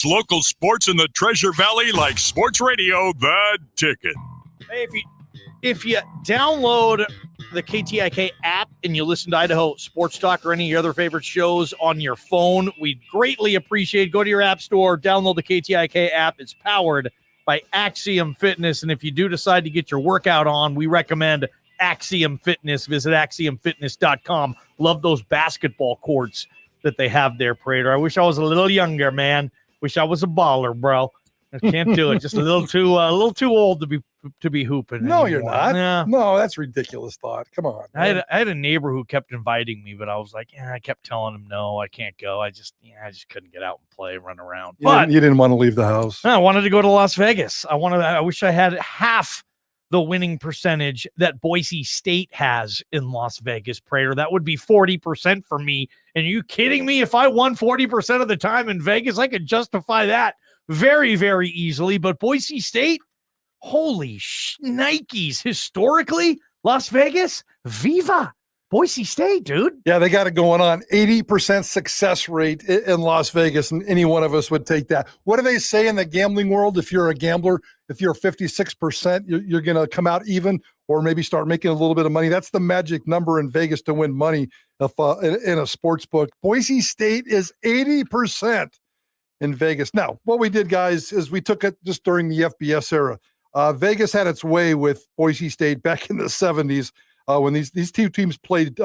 Local sports in the Treasure Valley like Sports Radio, The Ticket. Hey, if you download the KTIK app and you listen to Idaho Sports Talk or any of your other favorite shows on your phone, we'd greatly appreciate it. Go to your app store, download the KTIK app. It's powered by Axiom Fitness. And if you do decide to get your workout on, we recommend Axiom Fitness. Visit axiomfitness.com. Love those basketball courts that they have there, Prater. I wish I was a little younger, man. Wish I was a baller, bro. I can't do it. Just a little too old to be hooping. No, anymore. you're not. Yeah. No, that's ridiculous thought. Come on. I had a neighbor who kept inviting me, but I was like, I kept telling him no, I can't go. I just couldn't get out and play, run around. You didn't want to leave the house. I wanted to go to Las Vegas. I wish I had half the winning percentage that Boise State has in Las Vegas, Prater. That would be 40% for me. And are you kidding me? If I won 40% of the time in Vegas, I could justify that very, very easily. But Boise State, holy Nikes, historically, Las Vegas, viva Boise State, dude. Yeah, they got it going on. 80% success rate in Las Vegas, and any one of us would take that. What do they say in the gambling world? If you're a gambler, if you're 56%, you're going to come out even or maybe start making a little bit of money. That's the magic number in Vegas to win money in a sports book. Boise State is 80% in Vegas. Now, what we did, guys, is we took it just during the FBS era. Vegas had its way with Boise State back in the 70s. When these two teams played 6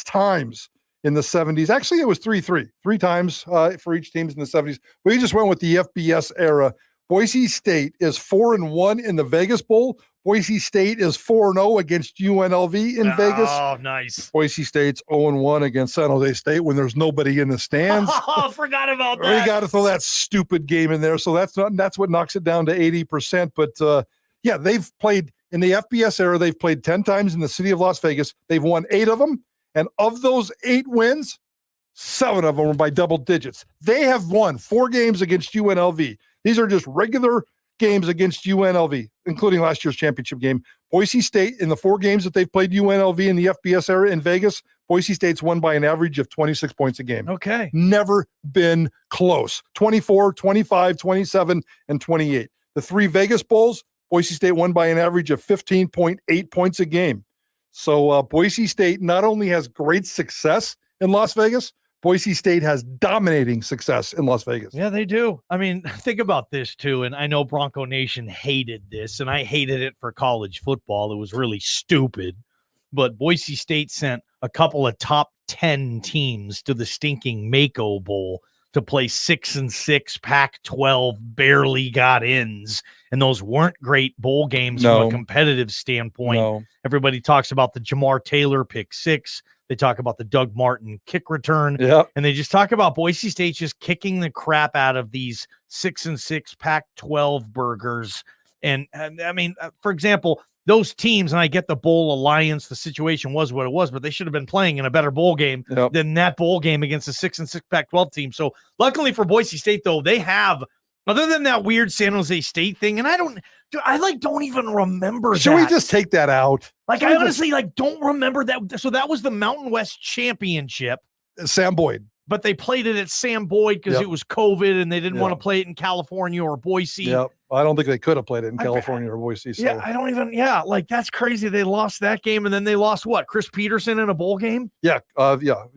times in the 70s. Actually, it was 3 times for each teams in the 70s. We just went with the FBS era. Boise State is 4-1 in the Vegas Bowl. Boise State is 4-0 against UNLV in Vegas. Oh, nice. Boise State's 0-1 against San Jose State when there's nobody in the stands. Oh, forgot about that. We got to throw that stupid game in there. So that's what knocks it down to 80%. But yeah, they've played in the FBS era. They've played 10 times in the city of Las Vegas. They've won 8 of them. And of those 8 wins, 7 of them were by double digits. They have won 4 games against UNLV. These are just regular games against UNLV, including last year's championship game. Boise State, in the 4 games that they've played UNLV in the FBS era in Vegas, Boise State's won by an average of 26 points a game. Okay. Never been close. 24, 25, 27, and 28. The 3 Vegas Bowls, Boise State won by an average of 15.8 points a game. So Boise State not only has great success in Las Vegas, Boise State has dominating success in Las Vegas. Yeah, they do. I mean, think about this too. And I know Bronco Nation hated this, and I hated it for college football. It was really stupid. But Boise State sent a couple of top 10 teams to the stinking Mako Bowl to play 6-6 Pac-12 barely got ins. And those weren't great bowl games from a competitive standpoint. No. Everybody talks about the Jamar Taylor pick 6. They talk about the Doug Martin kick return. Yep. And they just talk about Boise State just kicking the crap out of these 6-6 Pac-12 burgers. And I mean, for example, those teams, and I get the bowl alliance, the situation was what it was, but they should have been playing in a better bowl game than that bowl game against the 6-6 Pac-12 team. So luckily for Boise State, though, they have, other than that weird San Jose State thing, and I don't even remember Should we just take that out? Like, I honestly don't remember that. So that was the Mountain West Championship. Sam Boyd. But they played it at Sam Boyd because it was COVID and they didn't want to play it in California or Boise. Yeah, I don't think they could have played it in California or Boise. So. Yeah, like that's crazy. They lost that game and then they lost what? Chris Peterson in a bowl game? Yeah,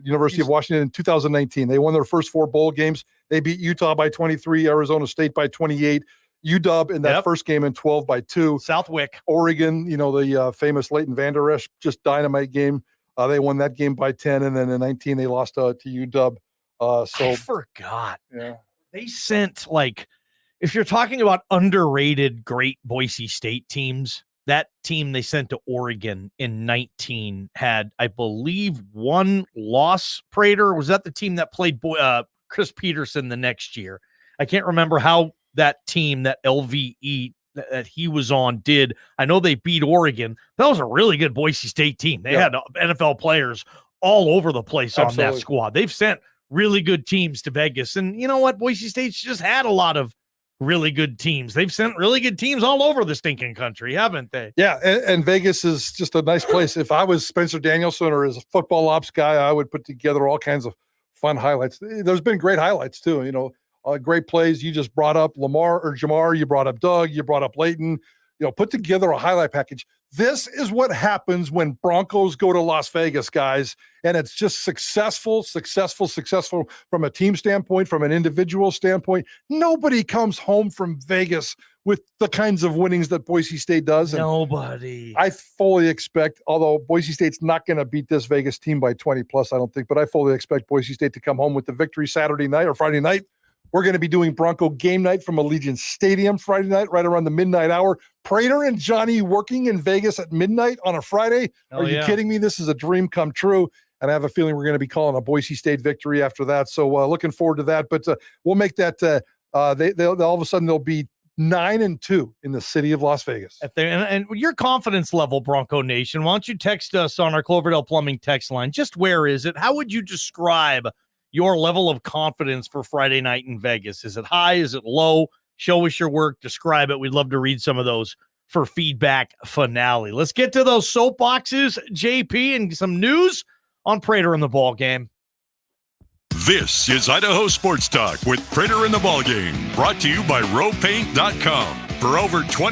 University of Washington in 2019. They won their first 4 bowl games. They beat Utah by 23, Arizona State by 28, UW in that first game in 12 by 2. Southwick. Oregon, the famous Leighton Vander Esch, just dynamite game. They won that game by 10, and then in 19 they lost to UW. I forgot. Yeah, they sent, like, if you're talking about underrated great Boise State teams, that team they sent to Oregon in 19 had, I believe, 1 loss. Prater, was that the team that played Chris Peterson the next year? I can't remember how that team, that LVE that he was on, did. I know they beat Oregon. That was a really good Boise State team. They had NFL players all over the place on that squad. They've sent really good teams to Vegas. And you know what? Boise State's just had a lot of really good teams. They've sent really good teams all over the stinking country, haven't they? Yeah, and Vegas is just a nice place. If I was Spencer Danielson or as a football ops guy, I would put together all kinds of fun highlights. There's been great highlights too. Great plays. You just brought up Lamar or Jamar. You brought up Doug. You brought up Leighton. Put together a highlight package. This is what happens when Broncos go to Las Vegas, guys. And it's just successful from a team standpoint, from an individual standpoint. Nobody comes home from Vegas with the kinds of winnings that Boise State does. And nobody. I fully expect, although Boise State's not going to beat this Vegas team by 20 plus, I don't think, but I fully expect Boise State to come home with the victory Saturday night or Friday night. We're going to be doing Bronco game night from Allegiant Stadium Friday night, right around the midnight hour. Prater and Johnny working in Vegas at midnight on a Friday. Are you kidding me? This is a dream come true. And I have a feeling we're going to be calling a Boise State victory after that. So looking forward to that. But we'll make that they'll all of a sudden they'll be 9-2 in the city of Las Vegas. And your confidence level, Bronco Nation, why don't you text us on our Cloverdale Plumbing text line? Just where is it? How would you describe your level of confidence for Friday night in Vegas? Is it high? Is it low? Show us your work. Describe it. We'd love to read some of those for feedback finale. Let's get to those soapboxes, JP, and some news on Prater in the Ballgame. This is Idaho Sports Talk with Prater in the Ballgame, brought to you by rowpaint.com. For over 20